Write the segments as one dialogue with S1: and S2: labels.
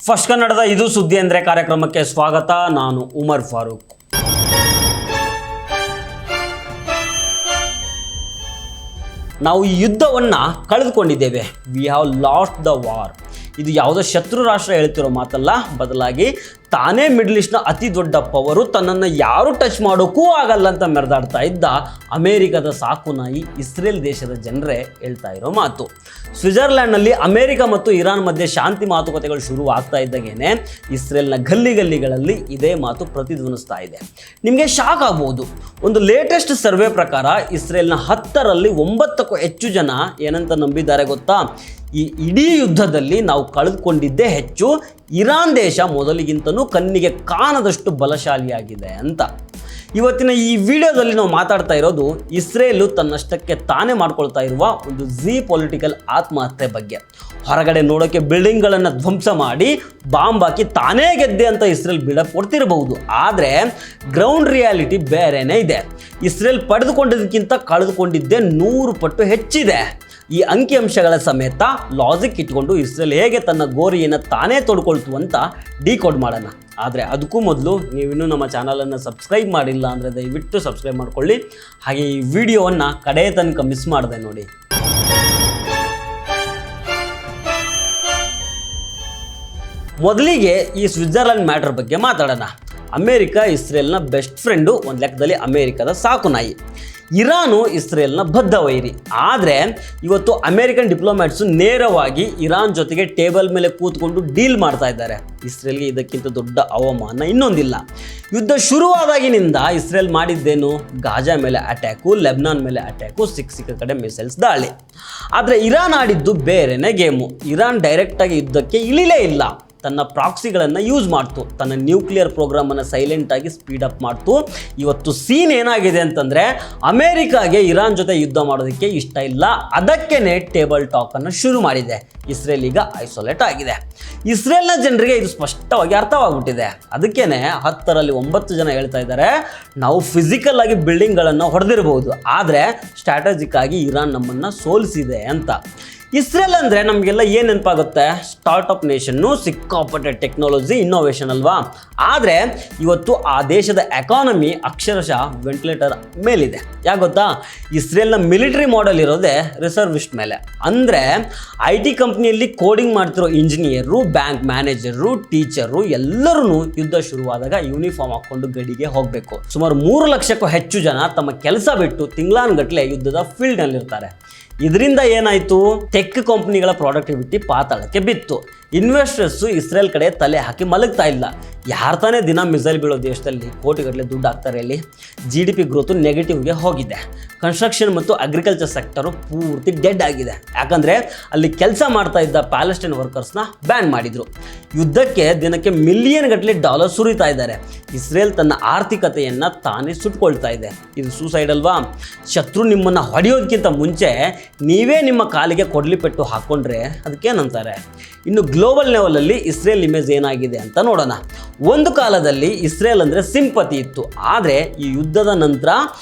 S1: First ಕನ್ನಡದ ಇದು ಸುದ್ದಿ ಅಂದರೆ ಕಾರ್ಯಕ್ರಮಕ್ಕೆ ಸ್ವಾಗತ. ನಾನು ಉಮರ್ ಫಾರೂಕ್. ನಾವು ಈ ಯುದ್ಧವನ್ನು ಕಳೆದುಕೊಂಡಿದ್ದೇವೆ. We have lost the war. ಇದು ಯಾವುದೋ ಶತ್ರು ರಾಷ್ಟ್ರ ಹೇಳ್ತಿರೋ ಮಾತಲ್ಲ, ಬದಲಾಗಿ ತಾನೇ ಮಿಡ್ಲ್ ಈಸ್ಟ್ನ ಅತಿ ದೊಡ್ಡ ಪವರು, ತನ್ನನ್ನು ಯಾರು ಟಚ್ ಮಾಡೋಕ್ಕೂ ಆಗಲ್ಲ ಅಂತ ಮೆರೆದಾಡ್ತಾ ಇದ್ದ ಅಮೇರಿಕದ ಸಾಕು ನಾಯಿ ಇಸ್ರೇಲ್ ದೇಶದ ಜನರೇ ಹೇಳ್ತಾ ಇರೋ ಮಾತು. ಸ್ವಿಟ್ಜರ್ಲ್ಯಾಂಡ್ನಲ್ಲಿ ಅಮೇರಿಕ ಮತ್ತು ಇರಾನ್ ಮಧ್ಯೆ ಶಾಂತಿ ಮಾತುಕತೆಗಳು ಶುರು ಆಗ್ತಾ ಇದ್ದಾಗೇನೆ ಇಸ್ರೇಲ್ನ ಗಲ್ಲಿಗಳಲ್ಲಿ ಇದೇ ಮಾತು ಪ್ರತಿಧ್ವನಿಸ್ತಾ ಇದೆ. ನಿಮಗೆ ಶಾಕ್ ಆಗ್ಬೋದು. ಒಂದು ಲೇಟೆಸ್ಟ್ ಸರ್ವೆ ಪ್ರಕಾರ ಇಸ್ರೇಲ್ನ 10ರಲ್ಲಿ 9ಕ್ಕೂ ಹೆಚ್ಚು ಜನ ಏನಂತ ನಂಬಿದ್ದಾರೆ ಗೊತ್ತಾ? ಈ ಇಡೀ ಯುದ್ಧದಲ್ಲಿ ನಾವು ಕಳೆದುಕೊಂಡಿದ್ದೇ ಹೆಚ್ಚು, ಇರಾನ್ ದೇಶ ಮೊದಲಿಗಿಂತನೂ ಕಣ್ಣಿಗೆ ಕಾಣದಷ್ಟು ಬಲಶಾಲಿಯಾಗಿದೆ ಅಂತ. ಇವತ್ತಿನ ಈ ವಿಡಿಯೋದಲ್ಲಿ ನಾವು ಮಾತಾಡ್ತಾ ಇರೋದು ಇಸ್ರೇಲು ತನ್ನಷ್ಟಕ್ಕೆ ತಾನೇ ಮಾಡ್ಕೊಳ್ತಾ ಇರುವ ಒಂದು ಪೊಲಿಟಿಕಲ್ ಆತ್ಮಹತ್ಯೆ ಬಗ್ಗೆ. ಹೊರಗಡೆ ನೋಡೋಕ್ಕೆ ಬಿಲ್ಡಿಂಗ್ಗಳನ್ನು ಧ್ವಂಸ ಮಾಡಿ ಬಾಂಬ್ ಹಾಕಿ ತಾನೇ ಗೆದ್ದೆ ಅಂತ ಇಸ್ರೇಲ್ ಬಿಲ್ಡಪ್ ಕೊಡ್ತಿರಬಹುದು, ಆದರೆ ಗ್ರೌಂಡ್ ರಿಯಾಲಿಟಿ ಬೇರೆನೇ ಇದೆ. ಇಸ್ರೇಲ್ ಪಡೆದುಕೊಂಡಿದ್ದಕ್ಕಿಂತ ಕಳೆದುಕೊಂಡಿದ್ದೇ 100 ಪಟ್ಟು ಹೆಚ್ಚಿದೆ. ಈ ಅಂಕಿಅಂಶಗಳ ಸಮೇತ ಲಾಜಿಕ್ ಇಟ್ಕೊಂಡು ಇಸ್ರೇಲ್ ಹೇಗೆ ತನ್ನ ಗೋರಿಯನ್ನು ತಾನೇ ತೊಡ್ಕೊಳ್ತು ಅಂತ ಡಿಕೋಡ್ ಮಾಡೋಣ. ಆದರೆ ಅದಕ್ಕೂ ಮೊದಲು ನೀವಿನ್ನೂ ನಮ್ಮ ಚಾನಲನ್ನು ಸಬ್ಸ್ಕ್ರೈಬ್ ಮಾಡಿಲ್ಲ ಅಂದರೆ ದಯವಿಟ್ಟು ಸಬ್ಸ್ಕ್ರೈಬ್ ಮಾಡ್ಕೊಳ್ಳಿ. ಹಾಗೆ ಈ ವಿಡಿಯೋವನ್ನು ಕಡೆ ತನಕ ಮಿಸ್ ಮಾಡಿದೆ ನೋಡಿ. ಮೊದಲಿಗೆ ಈ ಸ್ವಿಟ್ಜರ್ಲ್ಯಾಂಡ್ ಮ್ಯಾಟರ್ ಬಗ್ಗೆ ಮಾತಾಡೋಣ. ಅಮೇರಿಕ ಇಸ್ರೇಲ್ನ ಬೆಸ್ಟ್ ಫ್ರೆಂಡು, ಒಂದು ಲೆಕ್ಕದಲ್ಲಿ ಅಮೇರಿಕದ ಸಾಕು ನಾಯಿ. ಇರಾನು ಇಸ್ರೇಲ್ನ ಬದ್ಧ ವೈರಿ. ಆದರೆ ಇವತ್ತು ಅಮೇರಿಕನ್ ಡಿಪ್ಲೊಮ್ಯಾಟ್ಸು ನೇರವಾಗಿ ಇರಾನ್ ಜೊತೆಗೆ ಟೇಬಲ್ ಮೇಲೆ ಕೂತ್ಕೊಂಡು ಡೀಲ್ ಮಾಡ್ತಾ ಇದ್ದಾರೆ. ಇಸ್ರೇಲ್ಗೆ ಇದಕ್ಕಿಂತ ದೊಡ್ಡ ಅವಮಾನ ಇನ್ನೊಂದಿಲ್ಲ. ಯುದ್ಧ ಶುರುವಾದಾಗಿನಿಂದ ಇಸ್ರೇಲ್ ಮಾಡಿದ್ದೇನು? ಗಾಜಾ ಮೇಲೆ ಅಟ್ಯಾಕು, ಲೆಬನಾನ್ ಮೇಲೆ ಅಟ್ಯಾಕು, ಸಿಕ್ಕ ಕಡೆ ಮಿಸೈಲ್ಸ್ ದಾಳಿ. ಆದರೆ ಇರಾನ್ ಆಡಿದ್ದು ಬೇರೆನೇ ಗೇಮು. ಇರಾನ್ ಡೈರೆಕ್ಟಾಗಿ ಯುದ್ಧಕ್ಕೆ ಇಳಿಲೇ ಇಲ್ಲ. ತನ್ನ ಪ್ರಾಕ್ಸಿಗಳನ್ನು ಯೂಸ್ ಮಾಡ್ತು, ತನ್ನ ನ್ಯೂಕ್ಲಿಯರ್ ಪ್ರೋಗ್ರಾಮನ್ನು ಸೈಲೆಂಟಾಗಿ ಸ್ಪೀಡಪ್ ಮಾಡ್ತು. ಇವತ್ತು ಸೀನ್ ಏನಾಗಿದೆ ಅಂತಂದರೆ, ಅಮೇರಿಕಾಗೆ ಇರಾನ್ ಜೊತೆ ಯುದ್ಧ ಮಾಡೋದಕ್ಕೆ ಇಷ್ಟ ಇಲ್ಲ, ಅದಕ್ಕೇ ಟೇಬಲ್ ಟಾಕನ್ನು ಶುರು ಮಾಡಿದೆ. ಇಸ್ರೇಲ್ ಈಗ ಐಸೋಲೇಟ್ ಆಗಿದೆ. ಇಸ್ರೇಲ್ನ ಜನರಿಗೆ ಇದು ಸ್ಪಷ್ಟವಾಗಿ ಅರ್ಥವಾಗ್ಬಿಟ್ಟಿದೆ. ಅದಕ್ಕೇ 10ರಲ್ಲಿ 9 ಜನ ಹೇಳ್ತಾ ಇದ್ದಾರೆ, ನಾವು ಫಿಸಿಕಲ್ ಆಗಿ ಬಿಲ್ಡಿಂಗ್ಗಳನ್ನು ಹೊಡೆದಿರಬಹುದು, ಆದರೆ ಸ್ಟ್ರಾಟಜಿಕ್ ಆಗಿ ಇರಾನ್ ನಮ್ಮನ್ನು ಸೋಲಿಸಿದೆ ಅಂತ. ಇಸ್ರೇಲ್ ಅಂದರೆ ನಮಗೆಲ್ಲ ಏನು ನೆನಪಾಗುತ್ತೆ? ಸ್ಟಾರ್ಟಪ್ ನೇಷನ್ನು, ಸಿಕ್ಕಾಪಟ್ಟೆ ಟೆಕ್ನಾಲಜಿ, ಇನ್ನೋವೇಷನ್ ಅಲ್ವಾ? ಆದರೆ ಇವತ್ತು ಆ ದೇಶದ ಎಕಾನಮಿ ಅಕ್ಷರಶಃ ವೆಂಟಿಲೇಟರ್ ಮೇಲಿದೆ. ಯಾಕೆ ಗೊತ್ತಾ? ಇಸ್ರೇಲ್ನ ಮಿಲಿಟರಿ ಮಾಡೆಲ್ ಇರೋದೇ ರಿಸರ್ವಿಸ್ಟ್ ಮೇಲೆ. ಅಂದರೆ IT ಕಂಪ್ನಿಯಲ್ಲಿ ಕೋಡಿಂಗ್ ಮಾಡ್ತಿರೋ ಇಂಜಿನಿಯರು, ಬ್ಯಾಂಕ್ ಮ್ಯಾನೇಜರು, ಟೀಚರು ಎಲ್ಲರೂ ಯುದ್ಧ ಶುರುವಾದಾಗ ಯೂನಿಫಾರ್ಮ್ ಹಾಕ್ಕೊಂಡು ಗಡಿಗೆ ಹೋಗಬೇಕು. ಸುಮಾರು 3 ಲಕ್ಷಕ್ಕೂ ಹೆಚ್ಚು ಜನ ತಮ್ಮ ಕೆಲಸ ಬಿಟ್ಟು ತಿಂಗಳಾನುಗಟ್ಟಲೆ ಯುದ್ಧದ ಫೀಲ್ಡ್ನಲ್ಲಿರ್ತಾರೆ. ಇದರಿಂದ ಏನಾಯಿತು? ಟೆಕ್ ಕಂಪ್ನಿಗಳ ಪ್ರಾಡಕ್ಟಿವಿಟಿ ಪಾತಾಳಕ್ಕೆ ಬಿತ್ತು. ಇನ್ವೆಸ್ಟರ್ಸು ಇಸ್ರೇಲ್ ಕಡೆ ತಲೆ ಹಾಕಿ ಮಲಗ್ತಾ ಇಲ್ಲ. ಯಾರು ತಾನೇ ದಿನ ಮಿಸೈಲ್ ಬೀಳೋ ದೇಶದಲ್ಲಿ ಕೋಟಿಗಟ್ಟಲೆ ದುಡ್ಡು ಹಾಕ್ತಾರೆ ಇಲ್ಲಿ? GDP ಗ್ರೋತು ನೆಗೆಟಿವ್ಗೆ ಹೋಗಿದೆ. ಕನ್ಸ್ಟ್ರಕ್ಷನ್ ಮತ್ತು ಅಗ್ರಿಕಲ್ಚರ್ ಸೆಕ್ಟರು ಪೂರ್ತಿ ಡೆಡ್ ಆಗಿದೆ. ಯಾಕಂದರೆ ಅಲ್ಲಿ ಕೆಲಸ ಮಾಡ್ತಾ ಇದ್ದ ಪ್ಯಾಲೆಸ್ಟೈನ್ ವರ್ಕರ್ಸ್ನ ಬ್ಯಾನ್ ಮಾಡಿದರು. ಯುದ್ಧಕ್ಕೆ ದಿನಕ್ಕೆ $ಮಿಲಿಯನ್ ಗಟ್ಟಲೆ ಸುರಿತಾ ಇದ್ದಾರೆ. ಇಸ್ರೇಲ್ ತನ್ನ ಆರ್ಥಿಕತೆಯನ್ನು ತಾನೇ ಸುಟ್ಕೊಳ್ತಾ ಇದೆ. ಇದು ಸೂಸೈಡ್ ಅಲ್ವಾ? ಶತ್ರು ನಿಮ್ಮನ್ನು ಹೊಡೆಯೋದಕ್ಕಿಂತ ಮುಂಚೆ ನೀವೇ ನಿಮ್ಮ ಕಾಲಿಗೆ ಕೊಡ್ಲಿ ಪೆಟ್ಟು ಹಾಕ್ಕೊಂಡ್ರೆ ಅದಕ್ಕೇನಂತಾರೆ? ಇನ್ನು ಗ್ಲೋಬಲ್ ಲೆವೆಲಲ್ಲಿ ಇಸ್ರೇಲ್ ಇಮೇಜ್ ಏನಾಗಿದೆ ಅಂತ ನೋಡೋಣ. ಒಂದು ಕಾಲದಲ್ಲಿ ಇಸ್ರೇಲ್ ಅಂದರೆ ಸಿಂಪತಿ ಇತ್ತು, ಆದರೆ ಈ ಯುದ್ಧದ ನಂತರ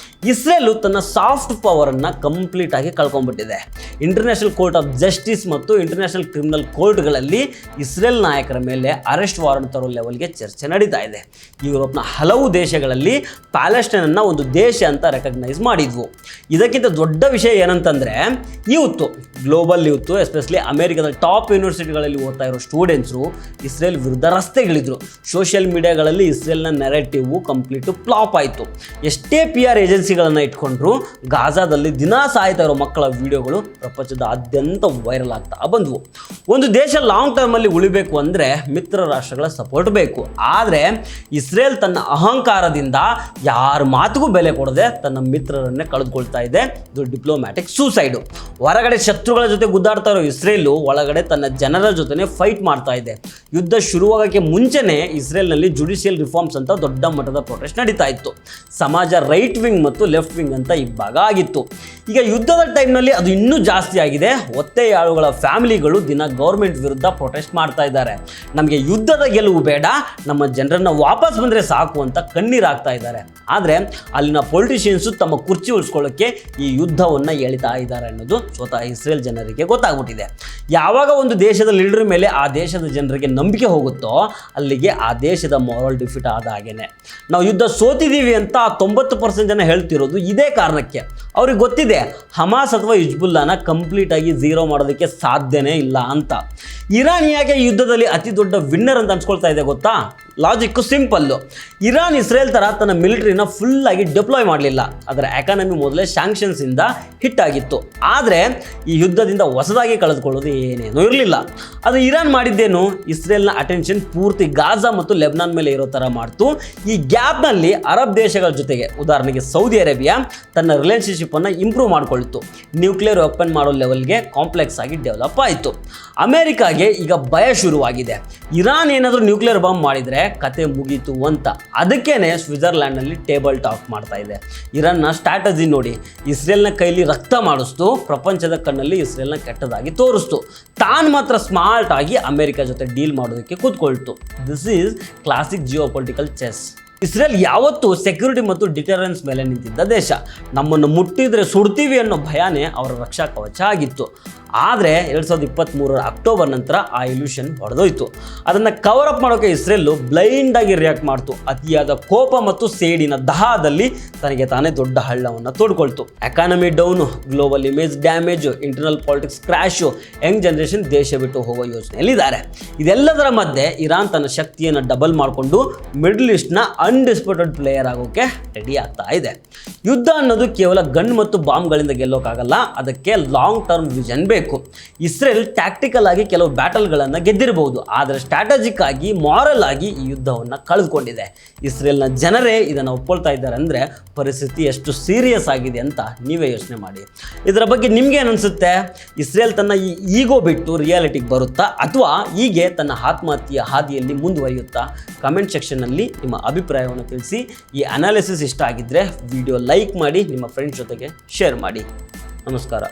S1: ಇಸ್ರೇಲು ತನ್ನ ಸಾಫ್ಟ್ ಪವರನ್ನು ಕಂಪ್ಲೀಟಾಗಿ ಕಳ್ಕೊಂಡ್ಬಿಟ್ಟಿದೆ. ಇಂಟರ್ನ್ಯಾಷನಲ್ ಕೋರ್ಟ್ ಆಫ್ ಜಸ್ಟಿಸ್ ಮತ್ತು ಇಂಟರ್ನ್ಯಾಷನಲ್ ಕ್ರಿಮಿನಲ್ ಕೋರ್ಟ್ಗಳಲ್ಲಿ ಇಸ್ರೇಲ್ ನಾಯಕರ ಮೇಲೆ ಅರೆಸ್ಟ್ ವಾರೆಂಟ್ ತರೋ ಲೆವೆಲ್ಗೆ ಚರ್ಚೆ ನಡೀತಾ ಇದೆ. ಯುರೋಪ್ನ ಹಲವು ದೇಶಗಳಲ್ಲಿ ಪ್ಯಾಲೆಸ್ಟೈನನ್ನು ಒಂದು ದೇಶ ಅಂತ ರೆಕಗ್ನೈಸ್ ಮಾಡಿದ್ವು. ಇದಕ್ಕಿಂತ ದೊಡ್ಡ ವಿಷಯ ಏನಂತಂದರೆ, ಗ್ಲೋಬಲ್ ಯೂತು ಎಸ್ಪೆಷಲಿ ಅಮೇರಿಕದ ಟಾಪ್ ಯೂನಿವರ್ಸಿಟಿಗಳಲ್ಲಿ ಓದ್ತಾ ಇರೋ ಸ್ಟೂಡೆಂಟ್ಸು ಇಸ್ರೇಲ್ ವಿರುದ್ಧ ರಸ್ತೆಗಿಳಿದ್ರು. ಸೋಷಿಯಲ್ ಮೀಡಿಯಾಗಳಲ್ಲಿ ಇಸ್ರೇಲ್ನ ನೆರೆಟಿವ್ ಕಂಪ್ಲೀಟು ಫ್ಲಾಪ್ ಆಯಿತು. ಎಷ್ಟೇ PR ಏಜೆನ್ಸಿಗಳನ್ನು ಇಟ್ಕೊಂಡ್ರು ಗಾಜಾದಲ್ಲಿ ದಿನ ಸಾಯ್ತಾ ಇರೋ ಮಕ್ಕಳ ವಿಡಿಯೋಗಳು ಪ್ರಪಂಚದಾದ್ಯಂತ ವೈರಲ್ ಆಗ್ತಾ ಬಂದವು. ಒಂದು ದೇಶ ಲಾಂಗ್ ಟರ್ಮಲ್ಲಿ ಉಳಿಬೇಕು ಅಂದರೆ ಮಿತ್ರ ರಾಷ್ಟ್ರಗಳ ಸಪೋರ್ಟ್ ಬೇಕು. ಆದರೆ ಇಸ್ರೇಲ್ ತನ್ನ ಅಹಂಕಾರದಿಂದ ಯಾರ ಮಾತಿಗೂ ಬೆಲೆ ಕೊಡದೆ ತನ್ನ ಮಿತ್ರರನ್ನೇ ಕಳೆದುಕೊಳ್ತಾ ಇದೆ. ಇದು ಡಿಪ್ಲೊಮ್ಯಾಟಿಕ್ ಸೂಸೈಡು. ಹೊರಗಡೆ ಶತ್ರುಗಳ ಜೊತೆ ಗುದ್ದಾಡ್ತಾ ಇರೋ ಇಸ್ರೇಲು ಒಳಗಡೆ ತನ್ನ ಜನರ ಜೊತೆ ಫೈಟ್ ಮಾಡ್ತಾ ಇದೆ. ಯುದ್ಧ ಶುರುವಾಗೋಕ್ಕೆ ಮುಂಚೆನೇ ಇಸ್ರೇಲ್ನಲ್ಲಿ ಜುಡಿಷಿಯಲ್ ರಿಫಾರ್ಮ್ಸ್ ಅಂತ ದೊಡ್ಡ ಮಟ್ಟದ ಪ್ರೊಟೆಸ್ಟ್ ನಡೀತಾ ಇತ್ತು. ಸಮಾಜ ರೈಟ್ ವಿಂಗ್ ಮತ್ತು ಲೆಫ್ಟ್ ವಿಂಗ್ ಅಂತ ಇಬ್ಬಾಗ ಆಗಿತ್ತು. ಈಗ ಯುದ್ಧದ ಟೈಮ್ನಲ್ಲಿ ಅದು ಇನ್ನೂ ಜಾಸ್ತಿ ಆಗಿದೆ. ಒತ್ತೆಯಾಳುಗಳ ಫ್ಯಾಮಿಲಿಗಳು ದಿನ ಗೌರ್ಮೆಂಟ್ ವಿರುದ್ಧ ಪ್ರೊಟೆಸ್ಟ್ ಮಾಡ್ತಾ ಇದ್ದಾರೆ. ನಮಗೆ ಯುದ್ಧದ ಗೆಲುವು ಬೇಡ, ನಮ್ಮ ಜನರನ್ನು ವಾಪಸ್ ಬಂದರೆ ಸಾಕು ಅಂತ ಕಣ್ಣೀರಾಗ್ತಾ ಇದ್ದಾರೆ. ಆದರೆ ಅಲ್ಲಿನ ಪೊಲಿಟಿಷಿಯನ್ಸು ತಮ್ಮ ಕುರ್ಚಿ ಉಳಿಸ್ಕೊಳ್ಳೋಕ್ಕೆ ಈ ಯುದ್ಧವನ್ನು ಎಳಿತಾ ಇದ್ದಾರೆ ಅನ್ನೋದು ಸ್ವತಃ ಇಸ್ರೇಲ್ ಜನರಿಗೆ ಗೊತ್ತಾಗ್ಬಿಟ್ಟಿದೆ. ಯಾವಾಗ ಒಂದು ದೇಶದ ಲೀಡರ್ ಮೇಲೆ ಆ ದೇಶದ ಜನರಿಗೆ ನಂಬಿಕೆ ಹೋಗುತ್ತೋ ಅಲ್ಲಿಗೆ ಆ ದೇಶದ ಮಾರಲ್ ಡಿಫಿಟ್ ಆದ ಹಾಗೇನೆ. ನಾವು ಯುದ್ಧ ಸೋತಿದ್ದೀವಿ ಅಂತ 90% ಜನ ಹೇಳ್ತಿರೋದು ಇದೇ ಕಾರಣಕ್ಕೆ. ಅವ್ರಿಗೆ ಗೊತ್ತಿದೆ ಹಮಾಸ್ ಅಥವಾ ಹಿಜ್ಬುಲ್ಲಾನ ಕಂಪ್ಲೀಟಾಗಿ ಝೀರೋ ಮಾಡೋದಕ್ಕೆ ಸಾಧ್ಯನೇ ಇಲ್ಲ ಅಂತ. ಇರಾನ್ ಯಾಕೆ ಯುದ್ಧದಲ್ಲಿ ಅತಿ ದೊಡ್ಡ ವಿನ್ನರ್ ಅಂತ ಅನ್ಸ್ಕೊಳ್ತಾ ಇದೆ ಗೊತ್ತಾ? Logic simple. ಇರಾನ್ ಇಸ್ರೇಲ್ ಥರ ತನ್ನ ಮಿಲಿಟರಿನ ಫುಲ್ಲಾಗಿ ಡಿಪ್ಲಾಯ್ ಮಾಡಲಿಲ್ಲ. ಅದರ ಎಕಾನಮಿ ಮೊದಲೇ ಸ್ಯಾಂಕ್ಷನ್ಸಿಂದ ಹಿಟ್ ಆಗಿತ್ತು. ಆದರೆ ಈ ಯುದ್ಧದಿಂದ ಹೊಸದಾಗಿ ಕಳೆದುಕೊಳ್ಳೋದು ಏನೇನೂ ಇರಲಿಲ್ಲ. ಅದು ಇರಾನ್ ಮಾಡಿದ್ದೇನು, ಇಸ್ರೇಲ್ನ ಅಟೆನ್ಷನ್ ಪೂರ್ತಿ ಗಾಜಾ ಮತ್ತು ಲೆಬನಾನ್ ಮೇಲೆ ಇರೋ ಥರ ಮಾಡ್ತು. ಈ ಗ್ಯಾಪ್ನಲ್ಲಿ ಅರಬ್ ದೇಶಗಳ ಜೊತೆಗೆ ಉದಾಹರಣೆಗೆ ಸೌದಿ ಅರೇಬಿಯಾ ತನ್ನ ರಿಲೇಷನ್ಶಿಪ್ಪನ್ನು ಇಂಪ್ರೂವ್ ಮಾಡಿಕೊಳ್ತು. ನ್ಯೂಕ್ಲಿಯರ್ ವೆಪನ್ ಮಾಡೋ ಲೆವೆಲ್ಗೆ ಕಾಂಪ್ಲೆಕ್ಸ್ ಆಗಿ ಡೆವಲಪ್ ಆಯಿತು. ಅಮೆರಿಕಾಗೆ ಈಗ ಭಯ ಶುರುವಾಗಿದೆ. ಇರಾನ್ ಏನಾದರೂ ನ್ಯೂಕ್ಲಿಯರ್ ಬಾಂಬ್ ಮಾಡಿದರೆ ಕತೆ ಮುಗೀತು ಅಂತ. ಅದಕ್ಕೇನೆ ಸ್ವಿಟ್ಜರ್ಲ್ಯಾಂಡ್ನಲ್ಲಿ ಟೇಬಲ್ ಟಾಕ್ ಮಾಡ್ತಾ ಇದೆ. ಇರಾನ್ನ ಸ್ಟ್ರಾಟಜಿ ನೋಡಿ, ಇಸ್ರೇಲ್ನ ಕೈಲಿ ರಕ್ತ ಮಾಡಿಸ್ತು, ಪ್ರಪಂಚದ ಕಣ್ಣಲ್ಲಿ ಇಸ್ರೇಲ್ನ ಕೆಟ್ಟದಾಗಿ ತೋರಿಸ್ತು. ತಾನು ಮಾತ್ರ ಸ್ಮಾರ್ಟ್ ಆಗಿ ಅಮೆರಿಕ ಜೊತೆ ಡೀಲ್ ಮಾಡೋದಕ್ಕೆ ಕೂತ್ಕೊಳ್ತು. This is classic geopolitical chess. Israel ಯಾವತ್ತೂ ಸೆಕ್ಯೂರಿಟಿ ಮತ್ತು ಡಿಟರೆನ್ಸ್ ಮೇಲೆ ನಿಂತಿದ್ದ ದೇಶ. ನಮ್ಮನ್ನು ಮುಟ್ಟಿದ್ರೆ ಸುಡ್ತೀವಿ ಅನ್ನೋ ಭಯನೇ ಅವರ ರಕ್ಷಾ ಕವಚ ಆಗಿತ್ತು. ಆದರೆ 2023 ಅಕ್ಟೋಬರ್ ನಂತರ ಆ ಇಲ್ಯೂಷನ್ ಹೊಡೆದೋಯ್ತು. ಅದನ್ನು ಕವರ್ ಅಪ್ ಮಾಡೋಕ್ಕೆ ಇಸ್ರೇಲು ಬ್ಲೈಂಡಾಗಿ ರಿಯಾಕ್ಟ್ ಮಾಡ್ತು. ಅತಿಯಾದ ಕೋಪ ಮತ್ತು ಸೇಡಿನ ದಹದಲ್ಲಿ ತನಗೆ ತಾನೇ ದೊಡ್ಡ ಹಳ್ಳವನ್ನು ತೋಡ್ಕೊಳ್ತು. Economy down, global image damage, internal politics crash, young generation ದೇಶ ಬಿಟ್ಟು ಹೋಗೋ ಯೋಚನೆಯಲ್ಲಿದ್ದಾರೆ. ಇದೆಲ್ಲದರ ಮಧ್ಯೆ ಇರಾನ್ ತನ್ನ ಶಕ್ತಿಯನ್ನು ಡಬಲ್ ಮಾಡಿಕೊಂಡು ಮಿಡಲ್ ಈಸ್ಟ್ನ ಅನ್ಡಿಸ್ಪ್ಯೂಟೆಡ್ ಪ್ಲೇಯರ್ ಆಗೋಕ್ಕೆ ರೆಡಿ ಆಗ್ತಾ ಇದೆ. ಯುದ್ಧ ಅನ್ನೋದು ಕೇವಲ ಗನ್ ಮತ್ತು ಬಾಂಬ್ಗಳಿಂದ ಗೆಲ್ಲೋಕ್ಕಾಗಲ್ಲ, ಅದಕ್ಕೆ ಲಾಂಗ್ ಟರ್ಮ್ ವಿಷನ್ ಬೇಕು. ಇಸ್ರೇಲ್ ಟ್ಯಾಕ್ಟಿಕಲ್ ಆಗಿ ಕೆಲವು ಬ್ಯಾಟಲ್ಗಳನ್ನು ಗೆದ್ದಿರಬಹುದು, ಆದರೆ ಸ್ಟ್ರಾಟಜಿಕ್ ಆಗಿ ಮಾರಲ್ ಆಗಿ ಈ ಯುದ್ಧವನ್ನು ಕಳೆದುಕೊಂಡಿದೆ. ಇಸ್ರೇಲ್ನ ಜನರೇ ಇದನ್ನು ಒಪ್ಕೊಳ್ತಾ ಇದ್ದಾರೆ ಅಂದರೆ ಪರಿಸ್ಥಿತಿ ಎಷ್ಟು ಸೀರಿಯಸ್ ಆಗಿದೆ ಅಂತ ನೀವೇ ಯೋಚನೆ ಮಾಡಿ. ಇದರ ಬಗ್ಗೆ ನಿಮ್ಗೆ ಏನು ಅನಿಸುತ್ತೆ? ಇಸ್ರೇಲ್ ತನ್ನ ಈ ಈಗೋ ಬಿಟ್ಟು ರಿಯಾಲಿಟಿಗೆ ಬರುತ್ತಾ ಅಥವಾ ಹೀಗೆ ತನ್ನ ಆತ್ಮಹತ್ಯೆಯ ಹಾದಿಯಲ್ಲಿ ಮುಂದುವರಿಯುತ್ತಾ? ಕಮೆಂಟ್ ಸೆಕ್ಷನ್ನಲ್ಲಿ ನಿಮ್ಮ ಅಭಿಪ್ರಾಯವನ್ನು ತಿಳಿಸಿ. ಈ ಅನಾಲಿಸಿಸ್ ಇಷ್ಟ ಆಗಿದ್ದರೆ ವಿಡಿಯೋ ಲೈಕ್ ಮಾಡಿ, ನಿಮ್ಮ ಫ್ರೆಂಡ್ಸ್ ಜೊತೆಗೆ ಶೇರ್ ಮಾಡಿ. ನಮಸ್ಕಾರ.